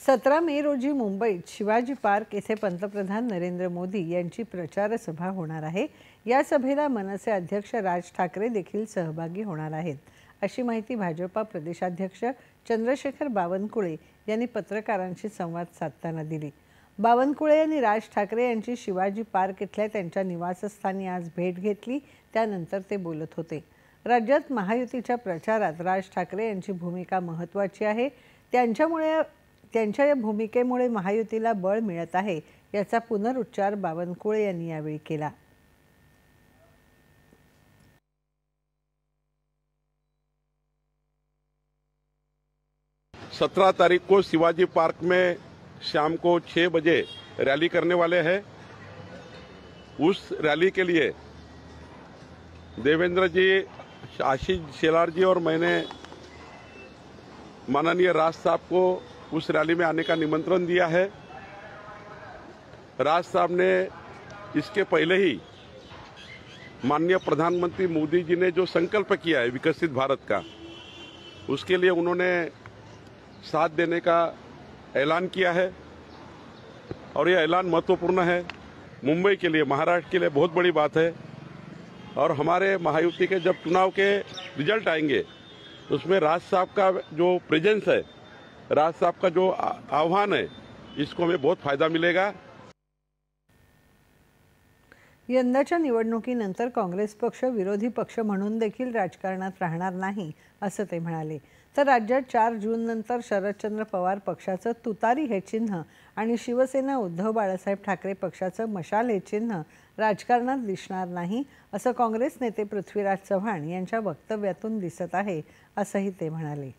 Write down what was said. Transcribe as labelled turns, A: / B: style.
A: 17 मे रोजी मुंबईत शिवाजी पार्क येथे पंतप्रधान नरेंद्र मोदी यांची प्रचार सभा होणार आहे। या सभेला मनसे अध्यक्ष राज ठाकरे देखील सहभागी होणार आहेत, अशी माहिती भाजपा प्रदेशाध्यक्ष चंद्रशेखर बावनकुळे यांनी पत्रकारांशी संवाद साधताना दिली। बावनकुळे यांनी राज ठाकरे यांची शिवाजी पार्क इथल्या त्यांच्या निवासस्थानी आज भेट घेतली, त्यानंतर ते बोलत होते। राज्यात महायुतीच्या प्रचारात राज ठाकरे यांची भूमिका महत्त्वाची आहे। त्यांच्या या भूमिकेमुळे महायुतीला बळ मिळत आहे, याचा पुनरुच्चार बावनकुळे यांनी यावेळी केला।
B: 17 तारीख को शिवाजी पार्क में शाम को 6 बजे रैली करने वाले हैं। उस रैली के लिए देवेंद्र जी, आशीष शेलार जी और मैंने माननीय राज साहब को उस रैली में आने का निमंत्रण दिया है। राज साहब ने इसके पहले ही माननीय प्रधानमंत्री मोदी जी ने जो संकल्प किया है विकसित भारत का, उसके लिए उन्होंने साथ देने का ऐलान किया है और यह ऐलान महत्वपूर्ण है। मुंबई के लिए, महाराष्ट्र के लिए बहुत बड़ी बात है। और हमारे महायुति के जब चुनाव के रिजल्ट आएंगे उसमें राज साहब का जो प्रेजेंस है, राज साहब का जो आह्वान है, इसको हमें बहुत फायदा मिलेगा।
A: यंदाच्या निवडणुकीनंतर काँग्रेस पक्ष विरोधी पक्ष म्हणून देखील राजकारणात राहणार नाही, असं ते म्हणाले। तर राज्यात 4 जून नंतर शरदचंद्र पवार पक्षाचं तुतारी हे चिन्ह आणि शिवसेना उद्धव बाळासाहेब ठाकरे पक्षाचं मशाल हे चिन्ह राजकारणात दिसणार नाही, असं काँग्रेस नेते पृथ्वीराज चव्हाण यांच्या वक्तव्यातून दिसत आहे, असंही ते म्हणाले।